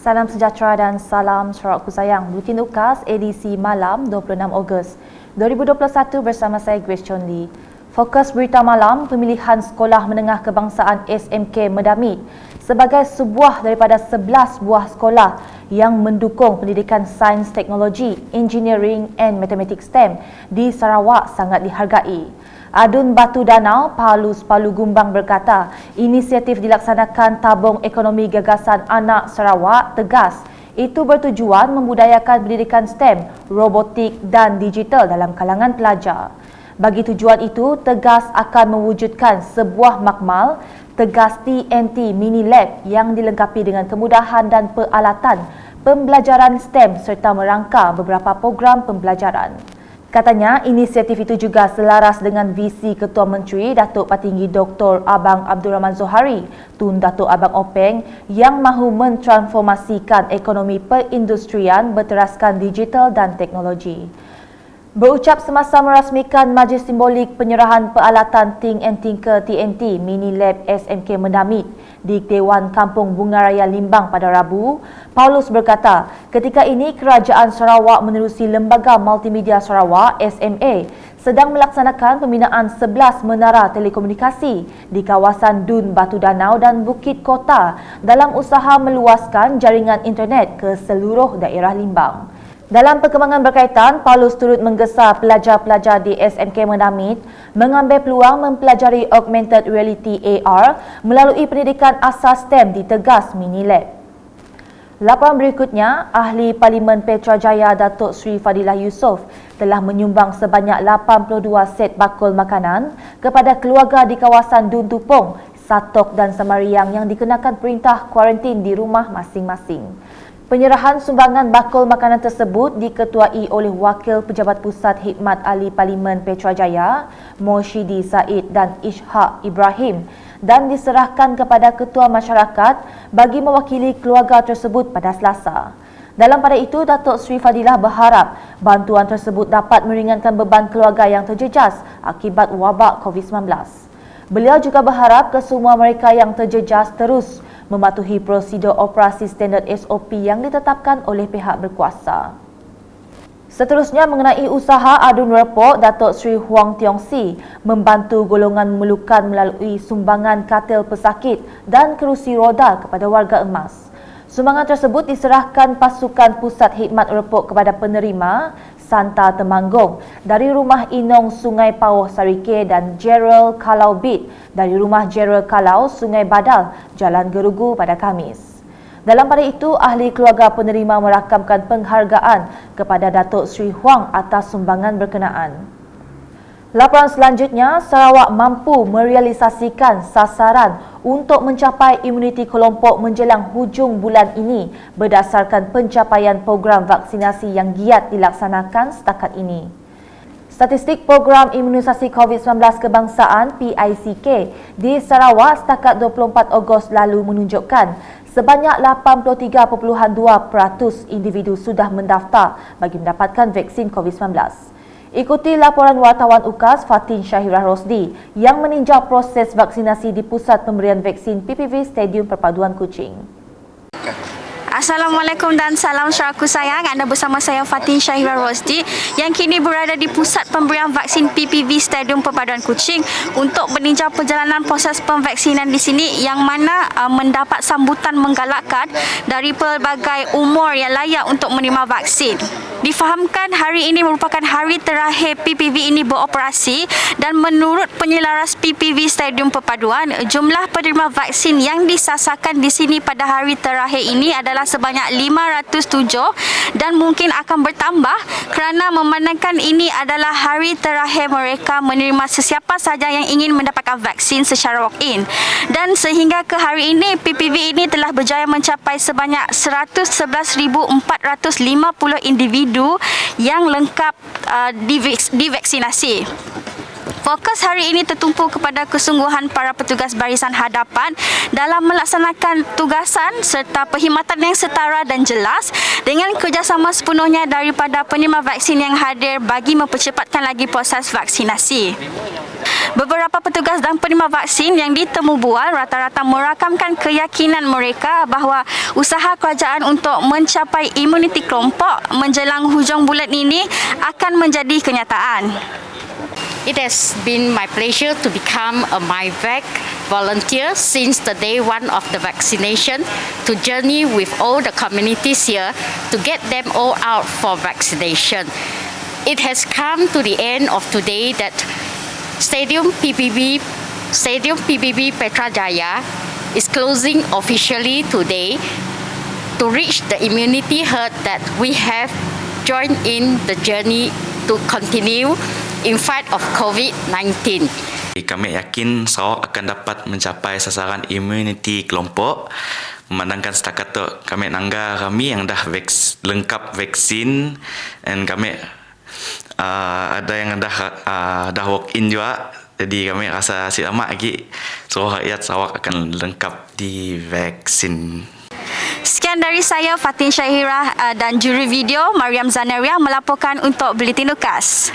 Salam sejahtera dan salam Sarawakku sayang. Buletin UKAS edisi malam 26 Ogos 2021 bersama saya Grace Chon Lee. Fokus berita malam, pemilihan Sekolah Menengah Kebangsaan SMK Medamit sebagai sebuah daripada 11 buah sekolah yang mendukung pendidikan sains, teknologi, engineering and mathematics STEM di Sarawak sangat dihargai. Adun Batu Danau, Palus Palu Gumbang berkata, inisiatif dilaksanakan Tabung Ekonomi Gagasan Anak Sarawak tegas. Itu bertujuan membudayakan pendidikan STEM, robotik dan digital dalam kalangan pelajar. Bagi tujuan itu, tegas akan mewujudkan sebuah makmal tegas TNT Mini Lab yang dilengkapi dengan kemudahan dan peralatan pembelajaran STEM serta merangka beberapa program pembelajaran. Katanya, inisiatif itu juga selaras dengan visi Ketua Menteri Datuk Patinggi Dr. Abang Abdul Rahman Zohari, Tun Datuk Abang Openg yang mahu mentransformasikan ekonomi perindustrian berteraskan digital dan teknologi. Berucap semasa merasmikan majlis simbolik penyerahan peralatan Think and Tinker TNT Mini Lab SMK Medamit di Dewan Kampung Bunga Raya Limbang pada Rabu, Paulus berkata, ketika ini Kerajaan Sarawak menerusi Lembaga Multimedia Sarawak SMA sedang melaksanakan pembinaan 11 menara telekomunikasi di kawasan Dun Batu Danau dan Bukit Kota dalam usaha meluaskan jaringan internet ke seluruh daerah Limbang. Dalam perkembangan berkaitan, Paulus turut menggesa pelajar-pelajar di SMK Medamit mengambil peluang mempelajari augmented reality AR melalui pendidikan asas STEM di Tegas Mini Lab. Laporan berikutnya, Ahli Parlimen Petrajaya Datuk Sri Fadilah Yusof telah menyumbang sebanyak 82 set bakul makanan kepada keluarga di kawasan Dun Tupong, Satok dan Semariang yang dikenakan perintah kuarantin di rumah masing-masing. Penyerahan sumbangan bakul makanan tersebut diketuai oleh Wakil Pejabat Pusat Khidmat Ahli Parlimen Petrajaya, Moshidi Said dan Ishak Ibrahim dan diserahkan kepada Ketua Masyarakat bagi mewakili keluarga tersebut pada Selasa. Dalam pada itu, Datuk Sri Fadilah berharap bantuan tersebut dapat meringankan beban keluarga yang terjejas akibat wabak COVID-19. Beliau juga berharap kesemua mereka yang terjejas terus mematuhi prosedur operasi standard SOP yang ditetapkan oleh pihak berkuasa. Seterusnya mengenai usaha adun repok, Datuk Sri Huang Tiong Si membantu golongan memerlukan melalui sumbangan katil pesakit dan kerusi roda kepada warga emas. Sumbangan tersebut diserahkan pasukan Pusat Khidmat Repok kepada penerima Santa Temanggung dari Rumah Inong Sungai Pauh Sarike dan Gerald Kalau Bit dari Rumah Gerald Kalau Sungai Badal, Jalan Gerugu pada Khamis. Dalam pada itu, ahli keluarga penerima merakamkan penghargaan kepada Datuk Sri Huang atas sumbangan berkenaan. Laporan selanjutnya, Sarawak mampu merealisasikan sasaran untuk mencapai imuniti kelompok menjelang hujung bulan ini berdasarkan pencapaian program vaksinasi yang giat dilaksanakan setakat ini. Statistik program imunisasi COVID-19 kebangsaan PICK di Sarawak setakat 24 Ogos lalu menunjukkan sebanyak 83.2% individu sudah mendaftar bagi mendapatkan vaksin COVID-19. Ikuti laporan wartawan UKAS Fatin Syahirah Rosdi yang meninjau proses vaksinasi di Pusat Pemberian Vaksin PPV Stadium Perpaduan Kuching. Assalamualaikum dan salam Sarawakku sayang. Anda bersama saya Fatin Syahirah Rosdi yang kini berada di Pusat Pemberian Vaksin PPV Stadium Perpaduan Kuching untuk meninjau perjalanan proses pemvaksinan di sini yang mana mendapat sambutan menggalakkan dari pelbagai umur yang layak untuk menerima vaksin. Difahamkan hari ini merupakan hari terakhir PPV ini beroperasi dan menurut penyelaras PPV Stadium Perpaduan, jumlah penerima vaksin yang disasarkan di sini pada hari terakhir ini adalah sebanyak 507 dan mungkin akan bertambah kerana memandangkan ini adalah hari terakhir mereka menerima sesiapa sahaja yang ingin mendapatkan vaksin secara walk-in. Dan sehingga ke hari ini, PPV ini telah berjaya mencapai sebanyak 111,450 individu yang lengkap divaksinasi. Fokus hari ini tertumpu kepada kesungguhan para petugas barisan hadapan dalam melaksanakan tugasan serta perkhidmatan yang setara dan jelas dengan kerjasama sepenuhnya daripada penerima vaksin yang hadir bagi mempercepatkan lagi proses vaksinasi. Beberapa petugas dan penerima vaksin yang ditemu bual rata-rata merakamkan keyakinan mereka bahawa usaha kerajaan untuk mencapai imuniti kelompok menjelang hujung bulan ini akan menjadi kenyataan. It has been my pleasure to become a MyVac volunteer since the day one of the vaccination, to journey with all the communities here to get them all out for vaccination. It has come to the end of today that Stadium PBB Petrajaya is closing officially today to reach the immunity herd that we have joined in the journey to continue in fight of COVID-19. Kami yakin Sarawak akan dapat mencapai sasaran imuniti kelompok, memandangkan setakat tu kami yang dah lengkap vaksin, dan kami ada yang dah walk in juga. Jadi kami rasa selamat lagi seluruh rakyat Sarawak akan lengkap di vaksin. Sekian dari saya, Fatin Syahira, dan juri video Mariam Zanaria melaporkan untuk Buletin UKAS.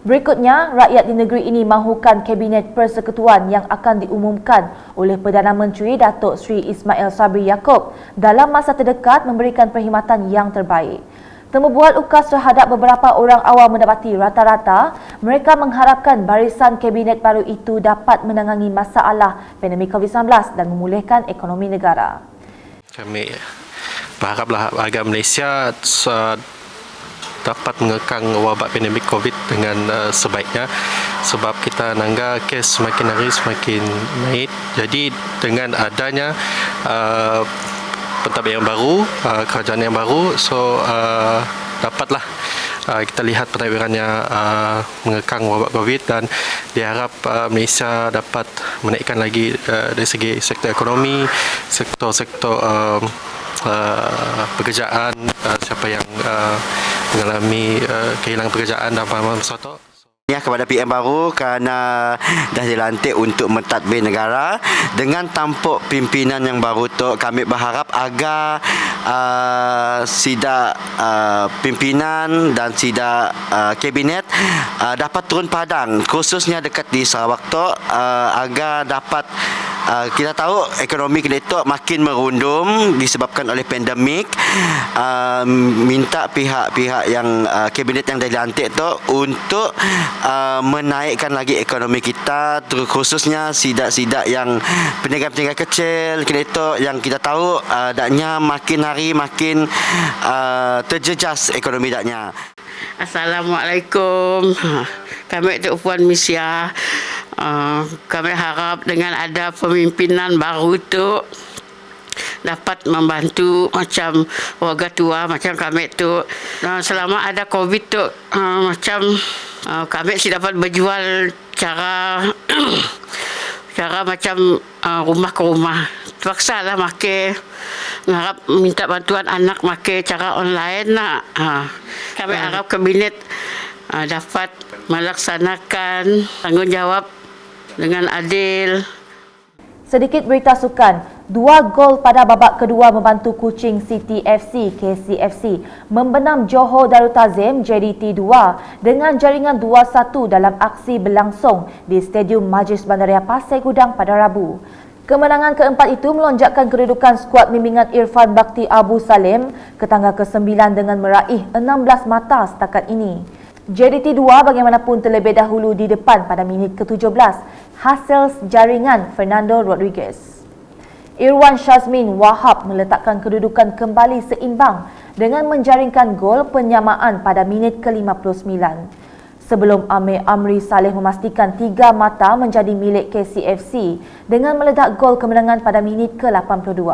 Berikutnya, rakyat di negeri ini mahukan Kabinet Persekutuan yang akan diumumkan oleh Perdana Menteri Datuk Seri Ismail Sabri Yaakob dalam masa terdekat memberikan perkhidmatan yang terbaik. Temu bual UKAS terhadap beberapa orang awam mendapati rata-rata mereka mengharapkan barisan Kabinet baru itu dapat menangani masalah pandemik COVID-19 dan memulihkan ekonomi negara. Kami berharaplah warga Malaysia dapat mengekang wabak pandemik COVID dengan sebaiknya, sebab kita nangga kes semakin hari semakin naik. Jadi dengan adanya pentadbiran yang baru, kerajaan yang baru, dapatlah kita lihat pentadbirannya mengekang wabak COVID, dan diharap Malaysia dapat menaikkan lagi dari segi sektor ekonomi, sektor-sektor pekerjaan, siapa yang mengalami kehilangan pekerjaan dan pemahaman bersatu. Kepada PM baru kerana dah dilantik untuk mentadbir negara dengan tampuk pimpinan yang baru tu, kami berharap agar sida pimpinan dan sida kabinet dapat turun padang, khususnya dekat di Sarawak tu, agar dapat kita tahu ekonomi kita itu makin merundum disebabkan oleh pandemik. Minta pihak-pihak yang kabinet yang dah dilantik tu untuk menaikkan lagi ekonomi kita, khususnya sidak-sidak yang peniaga-peniaga kecil kita itu yang kita tahu daknya makin hari makin terjejas ekonomi daknya. Assalamualaikum. Kami Tok Puan Misya. Kami harap dengan ada pemimpinan baru tu dapat membantu macam warga tua macam kami tu. Selama ada COVID tu macam kami sih dapat berjual cara cara macam rumah ke rumah. Terpaksa lah makai, harap minta bantuan anak makai cara online nak. Kami harap kabinet dapat melaksanakan tanggungjawab dengan adil. Sedikit berita sukan, 2 gol pada babak kedua membantu Kuching City FC KCFC membenam Johor Darul Tazim JDT 2 dengan jaringan 2-1 dalam aksi berlangsung di Stadium Majlis Bandaraya Pasir Gudang pada Rabu. Kemenangan keempat itu melonjakkan kedudukan skuad bimbingan Irfan Bakti Abu Salim ke tangga ke-9 dengan meraih 16 mata setakat ini. JDT 2 bagaimanapun terlebih dahulu di depan pada minit ke-17 hasil jaringan Fernando Rodriguez. Irwan Shazmin Wahab meletakkan kedudukan kembali seimbang dengan menjaringkan gol penyamaan pada minit ke-59. Sebelum Amir Amri Saleh memastikan 3 mata menjadi milik KCFC dengan meledak gol kemenangan pada minit ke-82.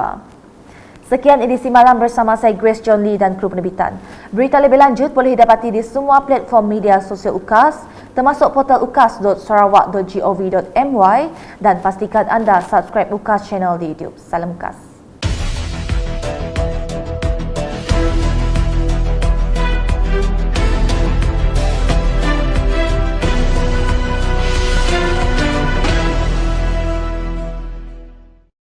Sekian edisi malam bersama saya Grace John Lee dan kru penerbitan. Berita lebih lanjut boleh didapati di semua platform media sosial UKAS termasuk portal ukas.sarawak.gov.my dan pastikan anda subscribe UKAS channel di YouTube. Salam UKAS.